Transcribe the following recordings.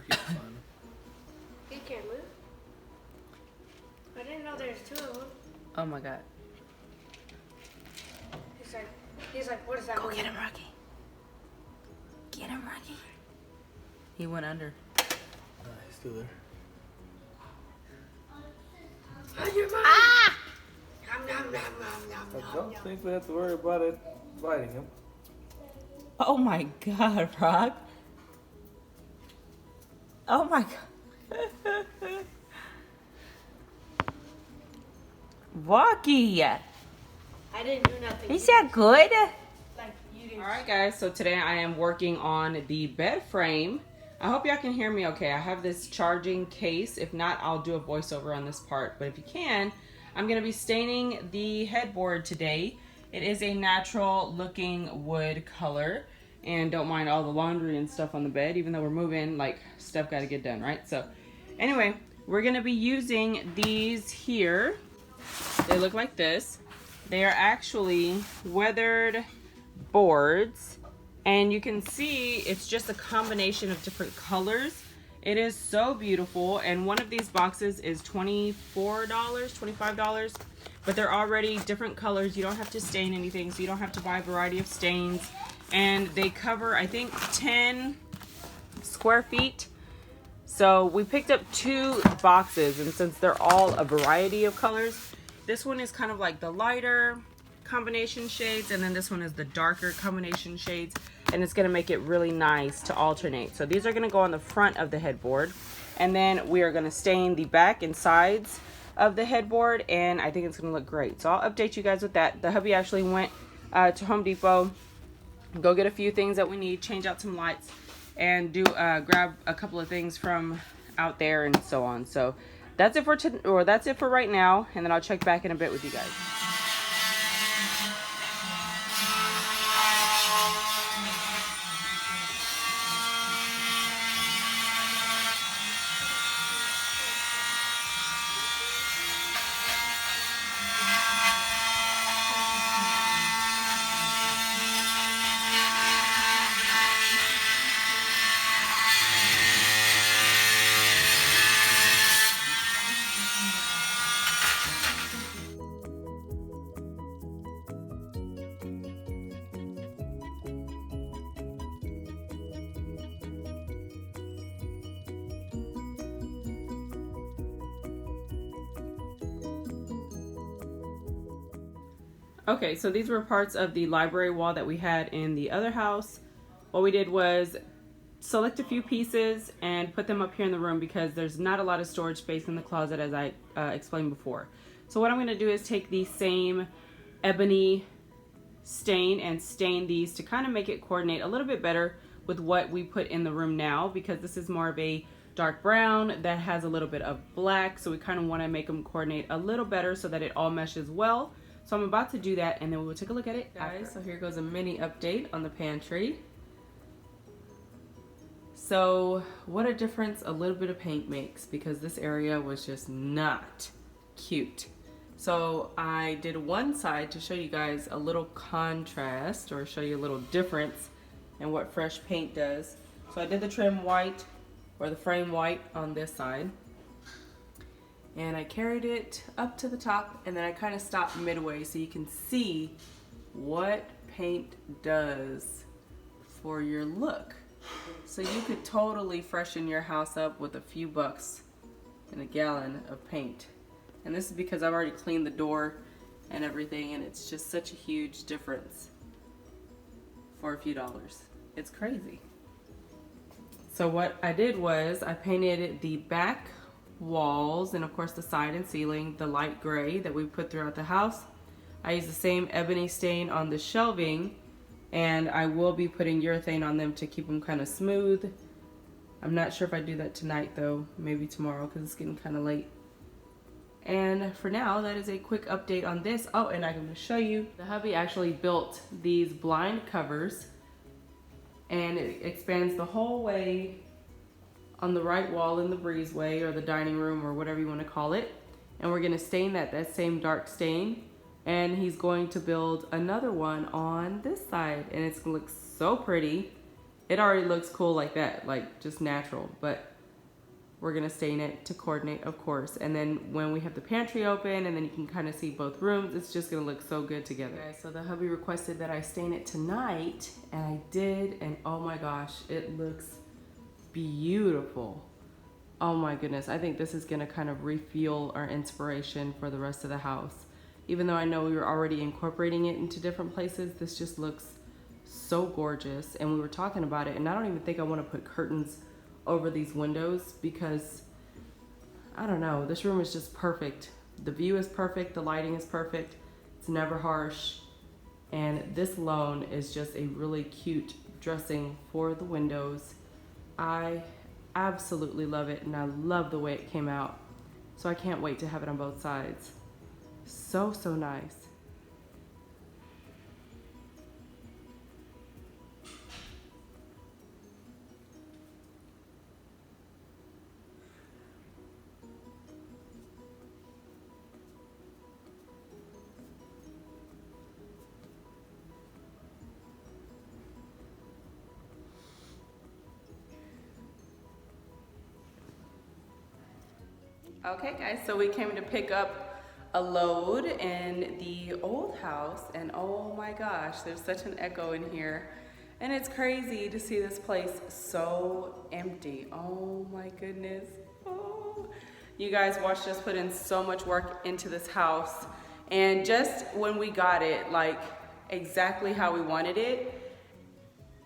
He's fine. He can't move. I didn't know there's two of them. Oh my God. He's like, what is that? Go get him, Rocky. Get him, Rocky. He went under. He's still there. Ah! I don't think we have to worry about it biting him. Oh my God, Rock. Oh my God. Rocky. I didn't do nothing. Is that good? Like you did. Alright guys, so today I am working on the bed frame. I hope y'all can hear me okay. I have this charging case. If not, I'll do a voiceover on this part. But if you can, I'm going to be staining the headboard today. It is a natural looking wood color. And don't mind all the laundry and stuff on the bed. Even though we're moving, like, stuff got to get done, right? So anyway, we're going to be using these here. They look like this. They are actually weathered boards, and you can see it's just a combination of different colors. It is so beautiful, and one of these boxes is $24, $25, but they're already different colors. You don't have to stain anything, so you don't have to buy a variety of stains, and they cover, I think, 10 square feet. So we picked up 2 boxes, and since they're all a variety of colors, this one is kind of like the lighter combination shades, and then this one is the darker combination shades, and it's going to make it really nice to alternate. So these are going to go on the front of the headboard, and then we are going to stain the back and sides of the headboard, and I think it's going to look great. So I'll update you guys with that. The hubby actually went to Home Depot, go get a few things that we need, change out some lights, and do grab a couple of things from out there and so on. So that's it for right now, and then I'll check back in a bit with you guys. Okay, so these were parts of the library wall that we had in the other house. What we did was select a few pieces and put them up here in the room because there's not a lot of storage space in the closet, as I explained before. So what I'm going to do is take the same ebony stain and stain these to kind of make it coordinate a little bit better with what we put in the room now, because this is more of a dark brown that has a little bit of black. So we kind of want to make them coordinate a little better so that it all meshes well. So I'm about to do that, and then we will take a look at it, guys. So here goes a mini update on the pantry. So what a difference a little bit of paint makes, because this area was just not cute. So I did one side to show you guys a little contrast, or show you a little difference in what fresh paint does. So I did the trim white, or the frame white, on this side. And I carried it up to the top, and then I kind of stopped midway so you can see what paint does for your look. So you could totally freshen your house up with a few bucks and a gallon of paint. And this is because I've already cleaned the door and everything, and it's just such a huge difference for a few dollars. It's crazy. So what I did was I painted the back walls, and of course the side and ceiling, the light gray that we put throughout the house. I used the same ebony stain on the shelving, and I will be putting urethane on them to keep them kind of smooth. I'm not sure if I do that tonight though, maybe tomorrow, because it's getting kind of late. And for now, that is a quick update on this. Oh, and I'm going to show you, the hubby actually built these blind covers, and it expands the whole way on the right wall in the breezeway, or the dining room, or whatever you want to call it. And we're going to stain that same dark stain, and he's going to build another one on this side, and it's going to look so pretty. It already looks cool like that, like just natural, but we're gonna stain it to coordinate, of course. And then when we have the pantry open and then you can kind of see both rooms, it's just gonna look so good together. Okay, so the hubby requested that I stain it tonight, and I did, and oh my gosh, it looks beautiful. Oh my goodness, I think this is gonna kind of refuel our inspiration for the rest of the house. Even though I know we were already incorporating it into different places, this just looks so gorgeous. And we were talking about it, and I don't even think I want to put curtains over these windows because, I don't know, this room is just perfect. The view is perfect, the lighting is perfect, it's never harsh. And this alone is just a really cute dressing for the windows. I absolutely love it, and I love the way it came out. So I can't wait to have it on both sides. So nice. Okay guys, so we came to pick up a load in the old house, and oh my gosh, there's such an echo in here. And it's crazy to see this place so empty. Oh my goodness. Oh. You guys watched us put in so much work into this house, and just when we got it like exactly how we wanted it,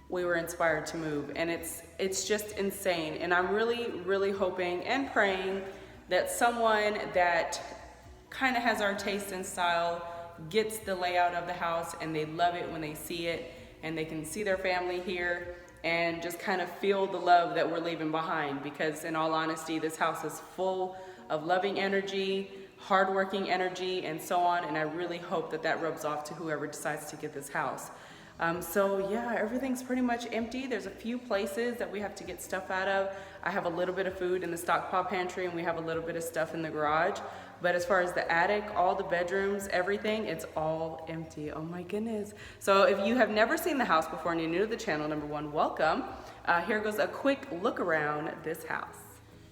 we were inspired to move. And it's just insane. And I'm really hoping and praying that someone that kind of has our taste and style gets the layout of the house, and they love it when they see it, and they can see their family here and just kind of feel the love that we're leaving behind. Because in all honesty, this house is full of loving energy, hardworking energy, and so on. And I really hope that that rubs off to whoever decides to get this house. So yeah, everything's pretty much empty. There's a few places that we have to get stuff out of. I have a little bit of food in the stockpile pantry, and we have a little bit of stuff in the garage. But as far as the attic, all the bedrooms, everything, it's all empty. Oh my goodness. So if you have never seen the house before and you're new to the channel, number one, welcome. Here goes a quick look around this house.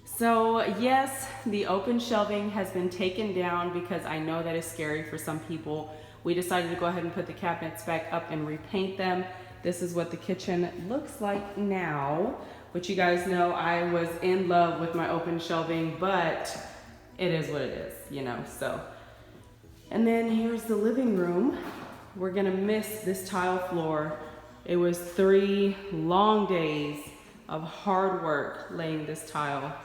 So yes, the open shelving has been taken down because I know that is scary for some people. We decided to go ahead and put the cabinets back up and repaint them. This is what the kitchen looks like now, which you guys know I was in love with my open shelving, but it is what it is, you know, so. And then here's the living room. We're gonna miss this tile floor. It was 3 long days of hard work laying this tile,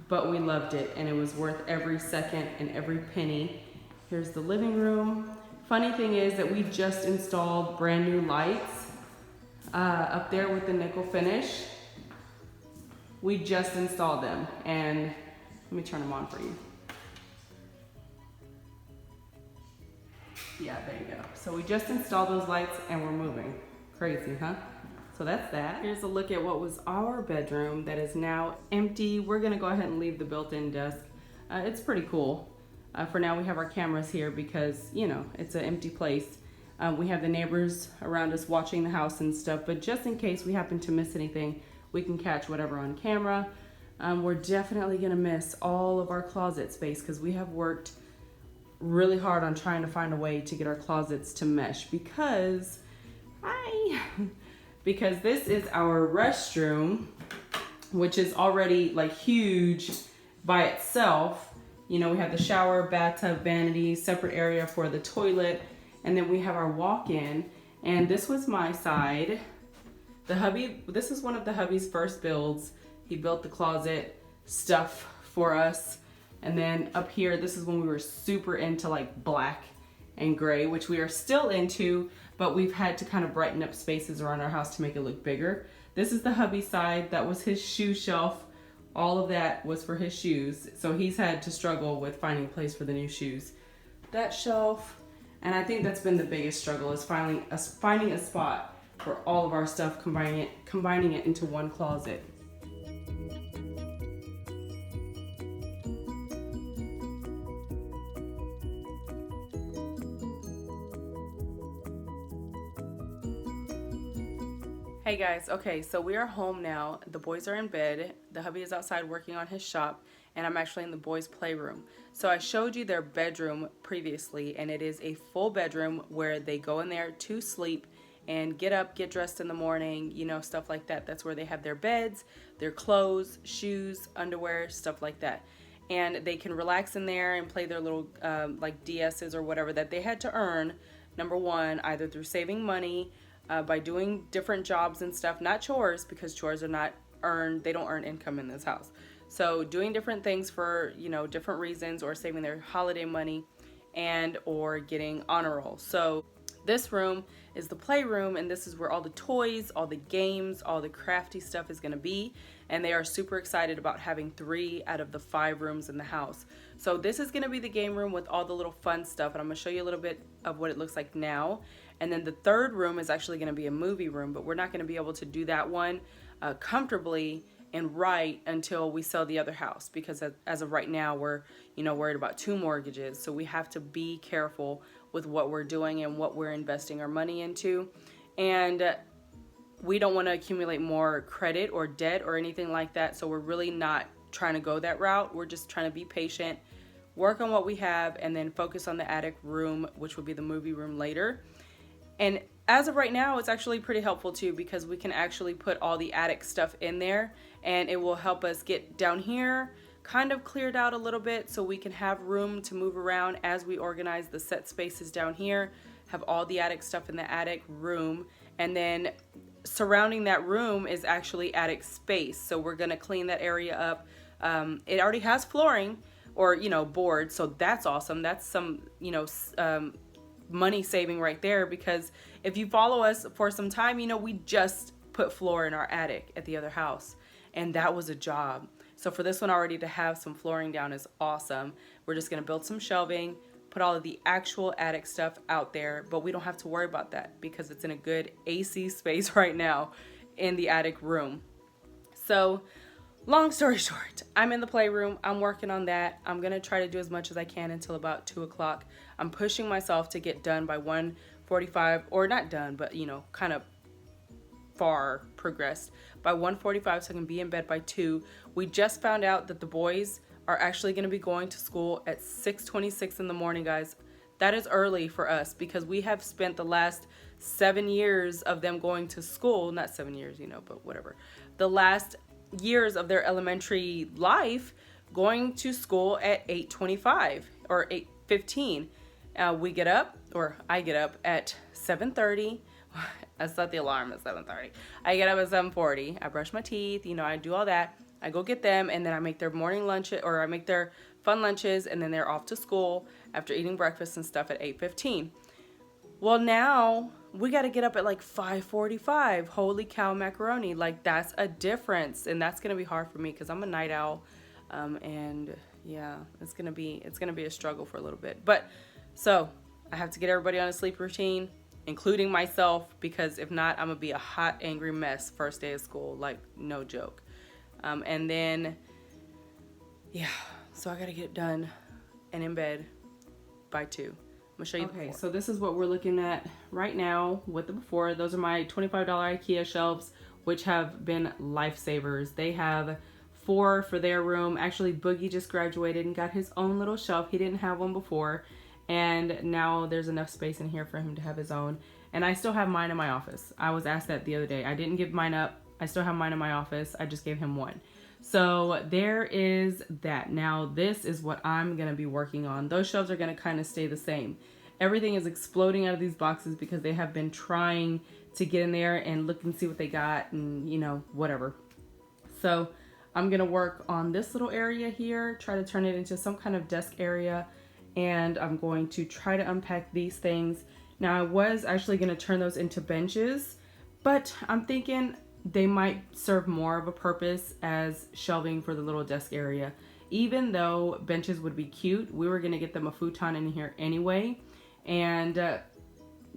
but we loved it, and it was worth every second and every penny. Here's the living room. Funny thing is that we just installed brand new lights up there with the nickel finish. We just installed them, and let me turn them on for you. Yeah, there you go. So we just installed those lights and we're moving. Crazy, huh? So that's that. Here's a look at what was our bedroom that is now empty. We're gonna go ahead and leave the built-in desk. It's pretty cool. For now, we have our cameras here because, you know, it's an empty place. We have the neighbors around us watching the house and stuff, but just in case we happen to miss anything, we can catch whatever on camera. We're definitely gonna miss all of our closet space because we have worked really hard on trying to find a way to get our closets to mesh because this is our restroom, which is already like huge by itself. You know, we have the shower, bathtub, vanity, separate area for the toilet, and then we have our walk-in. And this was my side. The hubby, this is one of the hubby's first builds. He built the closet stuff for us. And then up here, this is when we were super into like black and gray, which we are still into, but we've had to kind of brighten up spaces around our house to make it look bigger. This is the hubby side. That was his shoe shelf. All of that was for his shoes. So he's had to struggle with finding a place for the new shoes. That shelf, and I think that's been the biggest struggle, is finding a spot for all of our stuff, combining it into one closet. Hey guys, okay, so we are home now. The boys are in bed. The hubby is outside working on his shop, and I'm actually in the boys' playroom. So I showed you their bedroom previously, and it is a full bedroom where they go in there to sleep and get up, get dressed in the morning, you know, stuff like that. That's where they have their beds, their clothes, shoes, underwear, stuff like that. And they can relax in there and play their little like DSs or whatever that they had to earn, number one, either through saving money, by doing different jobs and stuff, not chores, because chores are not earned, they don't earn income in this house. So doing different things for, you know, different reasons, or saving their holiday money, and or getting honor roll. So this room is the playroom, and this is where all the toys, all the games, all the crafty stuff is gonna be. And they are super excited about having 3 out of the 5 rooms in the house. So this is gonna be the game room with all the little fun stuff, and I'm gonna show you a little bit of what it looks like now. And then the 3rd room is actually gonna be a movie room, but we're not gonna be able to do that one comfortably and right until we sell the other house, because as of right now, we're, you know, worried about 2 mortgages. So we have to be careful with what we're doing and what we're investing our money into. And we don't want to accumulate more credit or debt or anything like that. So we're really not trying to go that route. We're just trying to be patient, work on what we have, and then focus on the attic room, which will be the movie room later. And as of right now, it's actually pretty helpful too, because we can actually put all the attic stuff in there, and it will help us get down here kind of cleared out a little bit, so we can have room to move around as we organize the set spaces down here, have all the attic stuff in the attic room, and then surrounding that room is actually attic space. So we're gonna clean that area up. It already has flooring, or, you know, boards, so that's awesome. That's some, you know, money saving right there, because if you follow us for some time, you know, we just put floor in our attic at the other house, and that was a job. So for this one already to have some flooring down is awesome. We're just gonna build some shelving, put all of the actual attic stuff out there, but we don't have to worry about that because it's in a good AC space right now in the attic room. So long story short, I'm in the playroom, I'm working on that. I'm gonna try to do as much as I can until about 2 o'clock. I'm pushing myself to get done by 1:45, or not done, but, you know, kind of far progressed by 1:45, so I can be in bed by 2. We just found out that the boys are actually going to be going to school at 6:26 in the morning, guys. That is early for us, because we have spent the last 7 years of them going to school, not 7 years, you know, but whatever, the last years of their elementary life going to school at 8:25 or 8:15. We get up, or I get up at 7:30. I set the alarm at 7:30. I get up at 7:40. I brush my teeth, you know, I do all that. I go get them, and then I make their morning lunch, or I make their fun lunches, and then they're off to school after eating breakfast and stuff at 8:15. Well, now we got to get up at like 5:45. Holy cow, macaroni. Like, that's a difference, and that's going to be hard for me because I'm a night owl. And yeah, it's going to be a struggle for a little bit. But so I have to get everybody on a sleep routine, including myself, because if not, I'm gonna be a hot, angry mess first day of school, like, no joke. And then, yeah, so I gotta get it done and in bed by 2. I'm gonna show you the before. So this is what we're looking at right now with the before. Those are my $25 IKEA shelves, which have been lifesavers. They have 4 for their room. Actually, Boogie just graduated and got his own little shelf. He didn't have one before. And now there's enough space in here for him to have his own. And I still have mine in my office. I was asked that the other day. I didn't give mine up. I still have mine in my office. I just gave him one. So there is that. Now this is what I'm going to be working on. Those shelves are going to kind of stay the same. Everything is exploding out of these boxes because they have been trying to get in there and look and see what they got and, you know, whatever. So I'm going to work on this little area here, try to turn it into some kind of desk area. And I'm going to try to unpack these things. Now, I was actually going to turn those into benches, but I'm thinking they might serve more of a purpose as shelving for the little desk area. Even though benches would be cute, we were going to get them a futon in here anyway. And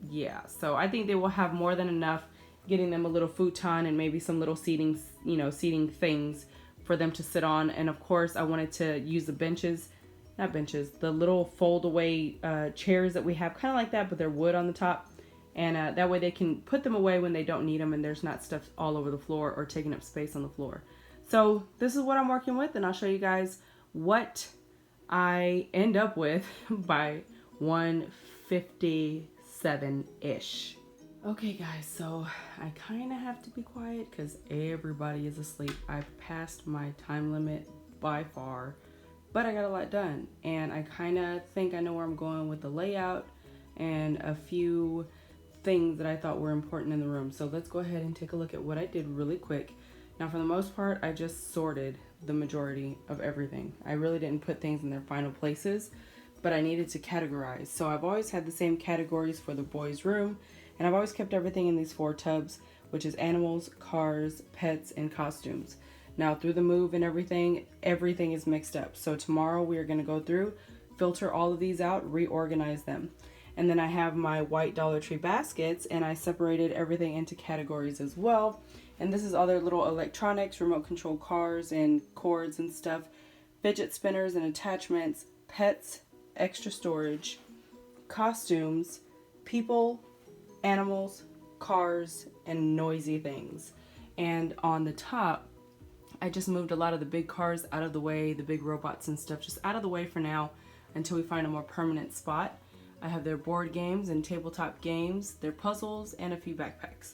yeah, so I think they will have more than enough, getting them a little futon and maybe some little seating, you know, seating things for them to sit on. And of course, I wanted to use the benches. Not benches, the little fold away chairs that we have, kind of like that, but they're wood on the top. And that way they can put them away when they don't need them and there's not stuff all over the floor or taking up space on the floor. So this is what I'm working with, and I'll show you guys what I end up with by 1:57-ish. Okay guys, so I kind of have to be quiet because everybody is asleep. I've passed my time limit by far, but I got a lot done. And I kind of think I know where I'm going with the layout and a few things that I thought were important in the room. So let's go ahead and take a look at what I did really quick. Now for the most part, I just sorted the majority of everything. I really didn't put things in their final places, but I needed to categorize. So I've always had the same categories for the boys' room, and I've always kept everything in these 4 tubs, which is animals, cars, pets, and costumes. Now through the move and everything is mixed up. So tomorrow we are going to go through, filter all of these out, reorganize them. And then I have my white Dollar Tree baskets, and I separated everything into categories as well. And this is all their little electronics, remote control cars and cords and stuff, fidget spinners and attachments, pets, extra storage, costumes, people, animals, cars, and noisy things. And on the top, I just moved a lot of the big cars out of the way, the big robots and stuff, just out of the way for now until we find a more permanent spot. I have their board games and tabletop games, their puzzles, and a few backpacks.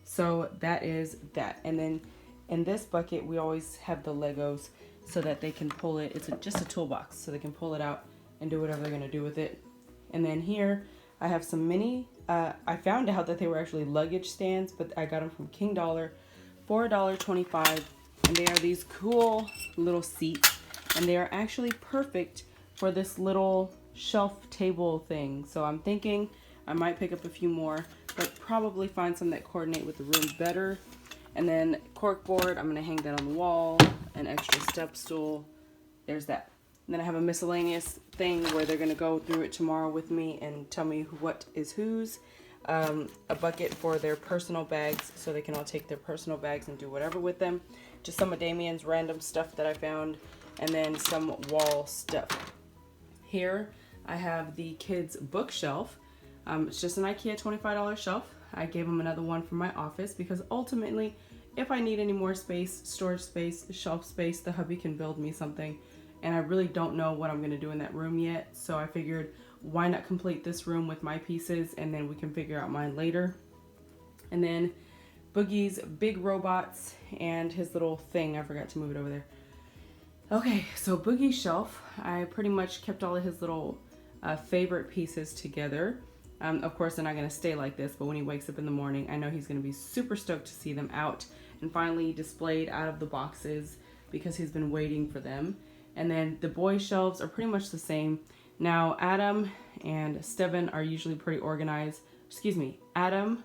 So that is that. And then in this bucket, we always have the Legos so that they can pull it. It's just a toolbox, so they can pull it out and do whatever they're gonna do with it. And then here, I have some mini, I found out that they were actually luggage stands, but I got them from King Dollar for $1.25. And they are these cool little seats, and they are actually perfect for this little shelf table thing. So I'm thinking I might pick up a few more, but probably find some that coordinate with the room better. And then cork board, I'm gonna hang that on the wall, an extra step stool, there's that. And then I have a miscellaneous thing where they're gonna go through it tomorrow with me and tell me what is whose. A bucket for their personal bags so they can all take their personal bags and do whatever with them. Just some of Damien's random stuff that I found, and then some wall stuff. Here I have the kids bookshelf. It's just an IKEA $25 shelf. I gave them another one for my office because ultimately if I need any more space, storage space, shelf space, the hubby can build me something. And I really don't know what I'm gonna do in that room yet. So I figured why not complete this room with my pieces and then we can figure out mine later. And then Boogie's big robots and his little thing. I forgot to move it over there. Okay, so Boogie's shelf. I pretty much kept all of his little favorite pieces together. Of course, they're not gonna stay like this, but when he wakes up in the morning, I know he's gonna be super stoked to see them out and finally displayed out of the boxes because he's been waiting for them. And then the boys' shelves are pretty much the same. Now, Adam and Steven are usually pretty organized. Excuse me, Adam,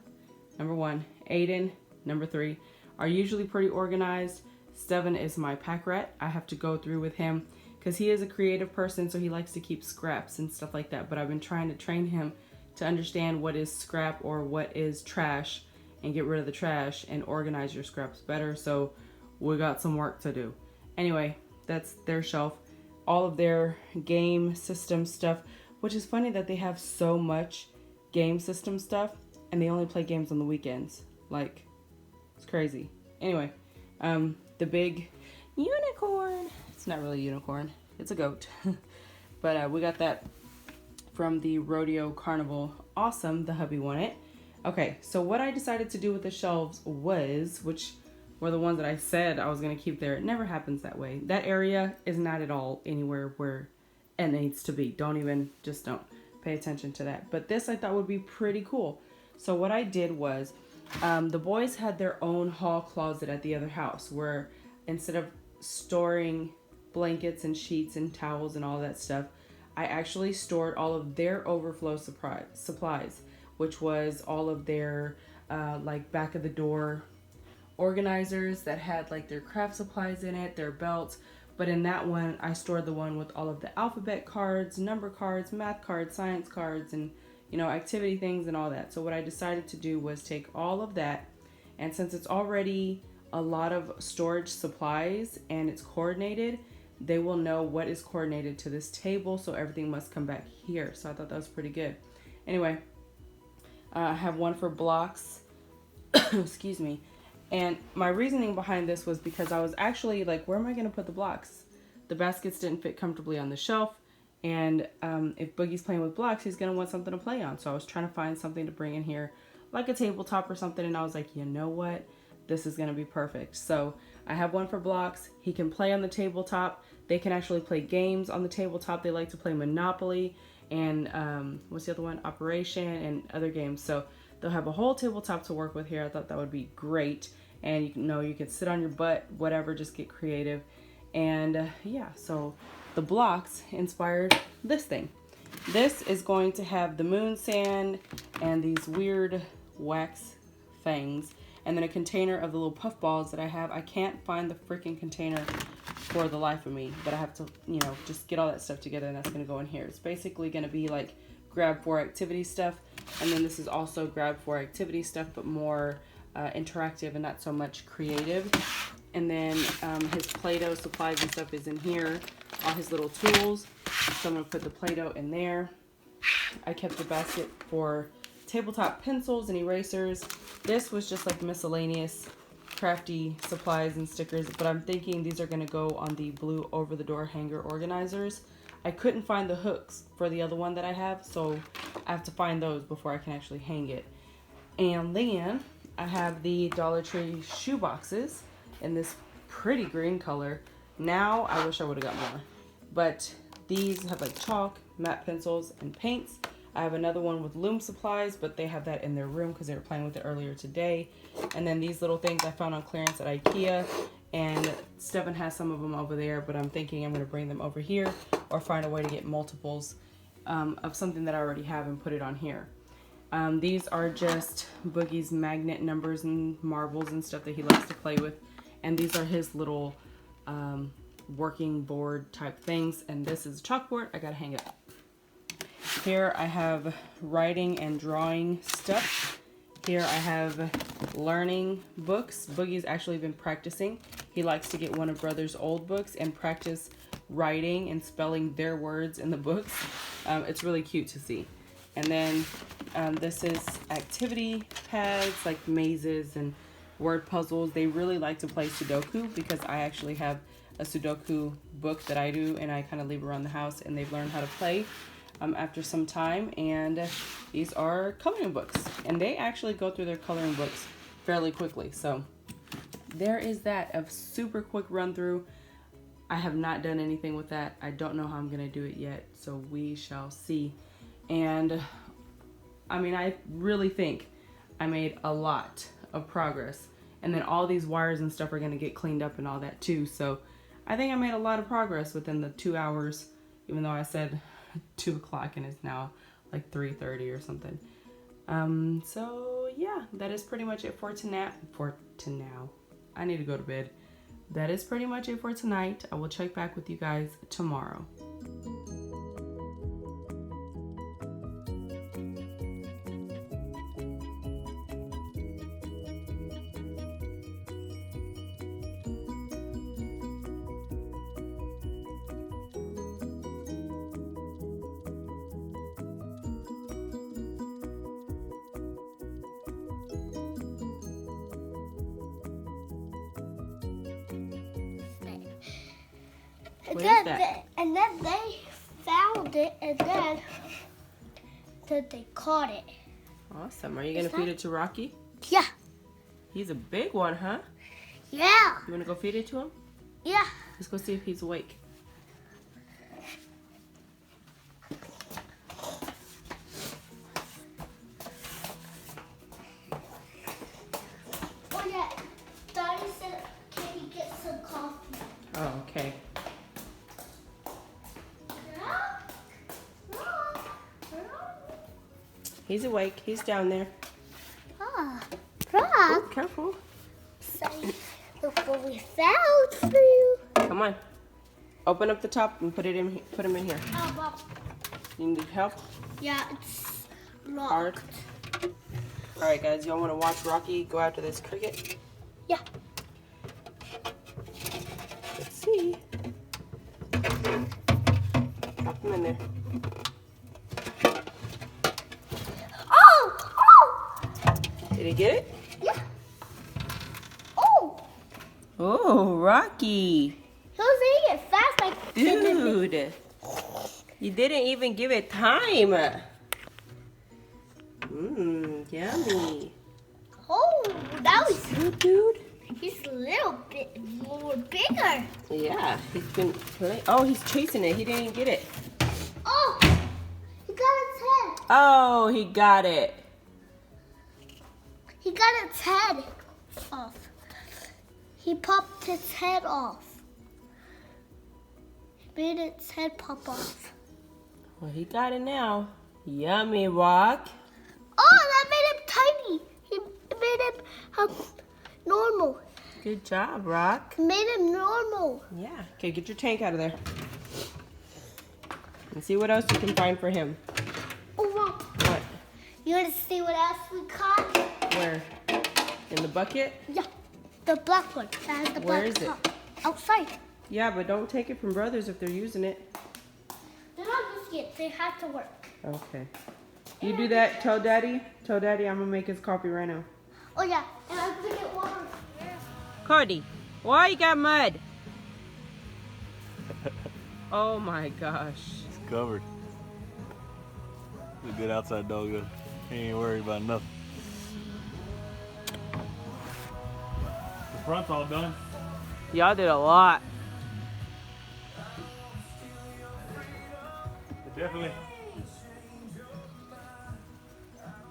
number 1, Aiden, number 3, are usually pretty organized. Steven is my pack rat. I have to go through with him because he is a creative person, so he likes to keep scraps and stuff like that. But I've been trying to train him to understand what is scrap or what is trash and get rid of the trash and organize your scraps better. So we got some work to do. Anyway, that's their shelf. All of their game system stuff, which is funny that they have so much game system stuff and they only play games on the weekends. Like, it's crazy. Anyway, the big unicorn. It's not really a unicorn. It's a goat. But we got that from the Rodeo Carnival. Awesome. The hubby won it. Okay, so what I decided to do with the shelves was, which were the ones that I said I was going to keep there. It never happens that way. That area is not at all anywhere where it needs to be. Just don't pay attention to that. But this I thought would be pretty cool. So what I did was, the boys had their own hall closet at the other house where instead of storing blankets and sheets and towels and all that stuff, I actually stored all of their overflow supplies, which was all of their like back of the door organizers that had like their craft supplies in it, their belts. But in that one, I stored the one with all of the alphabet cards, number cards, math cards, science cards, and activity things and all that. So what I decided to do was take all of that, and since it's already a lot of storage supplies and it's coordinated, they will know what is coordinated to this table, so everything must come back here. So I thought that was pretty good. Anyway, I have one for blocks. Excuse me. And my reasoning behind this was because I was actually like, where am I going to put the blocks? The baskets didn't fit comfortably on the shelf. And if Boogie's playing with blocks, he's going to want something to play on. So I was trying to find something to bring in here, like a tabletop or something. And I was like, you know what? This is going to be perfect. So I have one for blocks. He can play on the tabletop. They can actually play games on the tabletop. They like to play Monopoly and what's the other one? Operation and other games. So they'll have a whole tabletop to work with here. I thought that would be great. And you know, you can sit on your butt, whatever, just get creative. And yeah, so the blocks inspired this thing. This is going to have the moon sand and these weird wax things. And then a container of the little puff balls that I have. I can't find the freaking container for the life of me, but I have to, you know, just get all that stuff together, and that's going to go in here. It's basically going to be like grab for activity stuff. And then this is also grab for activity stuff, but more interactive and not so much creative. And then his Play-Doh supplies and stuff is in here. All his little tools. So I'm going to put the Play-Doh in there. I kept the basket for tabletop pencils and erasers. This was just like miscellaneous crafty supplies and stickers, but I'm thinking these are going to go on the blue over the door hanger organizers. I couldn't find the hooks for the other one that I have, so I have to find those before I can actually hang it. And then I have the Dollar Tree shoe boxes in this pretty green color. Now I wish I would have got more, but these have like chalk, matte pencils, and paints. I have another one with loom supplies, but they have that in their room because they were playing with it earlier today. And then these little things I found on clearance at IKEA, and Stephen has some of them over there, but I'm thinking I'm going to bring them over here or find a way to get multiples of something that I already have and put it on here. These are just Boogie's magnet numbers and marbles and stuff that he likes to play with. And these are his little working board type things. And this is a chalkboard. I got to hang it up. Here I have writing and drawing stuff. Here I have learning books. Boogie's actually been practicing. He likes to get one of Brother's old books and practice writing and spelling their words in the books. It's really cute to see. And then this is activity pads like mazes and word puzzles. They really like to play Sudoku because I actually have a Sudoku book that I do, and I kind of leave around the house, and they've learned how to play after some time. And these are coloring books, and they actually go through their coloring books fairly quickly. So there is that, a super quick run through. I have not done anything with that. I don't know how I'm gonna do it yet, so we shall see. And I mean, I really think I made a lot of progress, and then all these wires and stuff are gonna get cleaned up and all that too. So I think I made a lot of progress within the 2 hours, even though I said 2 o'clock and it's now like 3:30 or something. So yeah, that is pretty much it for tonight. Now I need to go to bed. That is pretty much it for tonight. I will check back with you guys tomorrow. What is that? And then they found it, and then they caught it. Awesome. Are you going to feed it to Rocky? Yeah. He's a big one, huh? Yeah. You want to go feed it to him? Yeah. Let's go see if he's awake. Oh yeah. Daddy said, can he get some coffee? Oh, okay. He's awake. He's down there. Ah, Oh, careful. say, look what we found for you. Come on. Open up the top and put him in here. Mom. You need help? Yeah, it's locked. Hard. All right, guys. Y'all want to watch Rocky go after this cricket? Yeah. Let's see. Drop him in there. Oh! Rocky. He was eating it fast like Dude. You didn't even give it time. Yummy. Oh, that was Good, dude. he's a little bit more bigger. Yeah, he's been playing. Oh, he's chasing it. He didn't get it. Oh, he got its head. Oh, he got it. He got its head off. He popped its head off. He made its head pop off. Well, he got it now. Yummy, Rock. Oh, that made him tiny. He made him normal. Good job, Rock. Made him normal. Yeah. Okay, get your tank out of there. And see what else you can find for him. Oh, Mom. What? You want to see what else we caught? Where? In the bucket? Yeah, the black one. That has the Where black is it? top. Outside. Yeah, but don't take it from brothers if they're using it. They're not using it. They have to work. Okay. You do that. Tell Daddy. Tell Daddy I'm going to make his coffee right now. Oh, yeah. And I'm going to get water. Cody, why you got mud? Oh my gosh. It's covered. He's a good outside dog though. He ain't worried about nothing. The front's all done. Y'all did a lot. Definitely.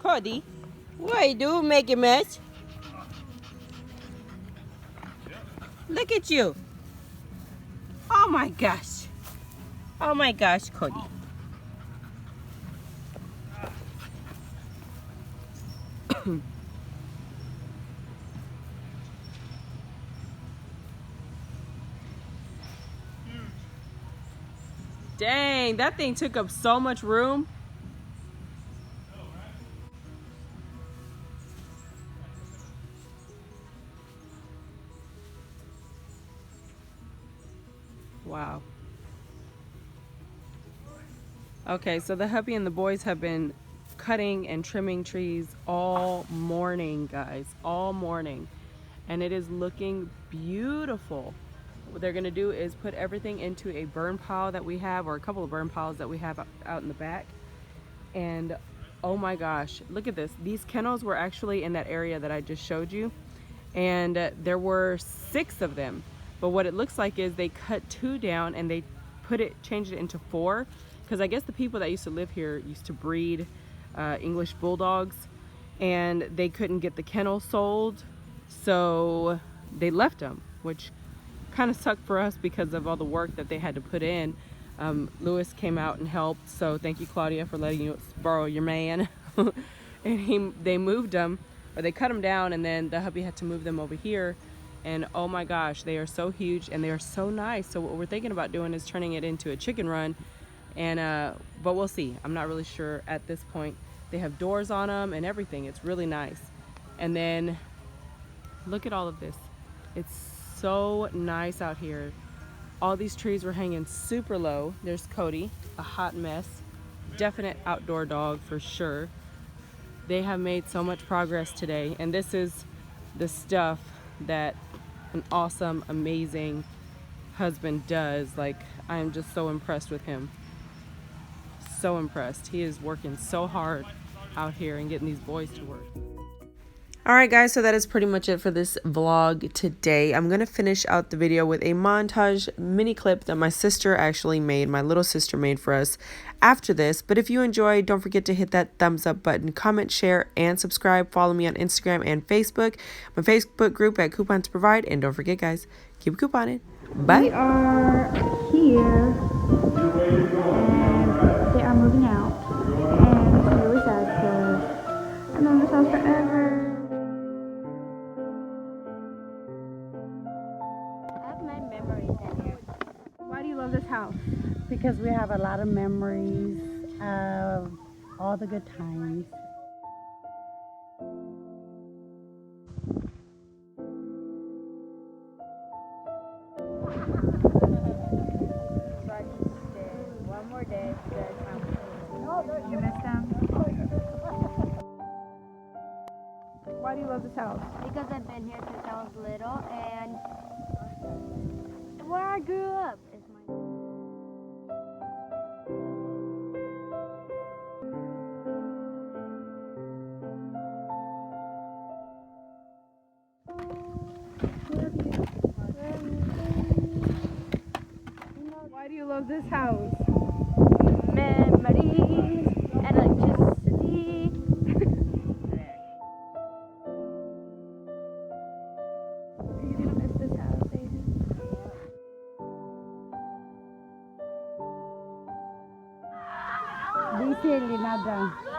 Cody, what you do? Make a mess? Look at you. Oh my gosh. Oh my gosh, Cody. Dang, that thing took up so much room. Wow. Okay, so the hubby and the boys have been cutting and trimming trees all morning, guys, all morning. And it is looking beautiful. What they're gonna do is put everything into a burn pile that we have, or a couple of burn piles that we have out in the back. And oh my gosh, look at this. These kennels were actually in that area that I just showed you. And there were 6 of them. But what it looks like is they cut 2 down and they changed it into 4. Because I guess the people that used to live here used to breed English bulldogs, and they couldn't get the kennel sold, so they left them, which kind of sucked for us because of all the work that they had to put in. Lewis came out and helped, so thank you, Claudia, for letting you borrow your man. And they moved them, or they cut them down, and then the hubby had to move them over here. And oh my gosh, they are so huge and they are so nice. So what we're thinking about doing is turning it into a chicken run. And but we'll see. I'm not really sure at this point. They have doors on them and everything. It's really nice. And then look at all of this. It's so nice out here. All these trees were hanging super low. There's Cody, a hot mess. Definite outdoor dog for sure. They have made so much progress today, and this is the stuff that an awesome, amazing husband does. Like, I am just so impressed with him. So impressed. He is working so hard out here and getting these boys to work. Alright guys, so that is pretty much it for this vlog today. I'm going to finish out the video with a montage mini clip that my sister actually made, my little sister made for us after this. But if you enjoyed, don't forget to hit that thumbs up button, comment, share, and subscribe. Follow me on Instagram and Facebook, my Facebook group at Coupons Provide. And don't forget guys, keep couponing. Bye. We are here and they are moving out. And it's really sad because I've known this house forever. Why do you love this house? Because we have a lot of memories of all the good times. One more day. You miss them? Why do you love this house? Because I've been here since I was little, and where I grew up. Is my Why do you love this house? memories and electricity. You're gonna miss this house, Aiden. Dice Linada.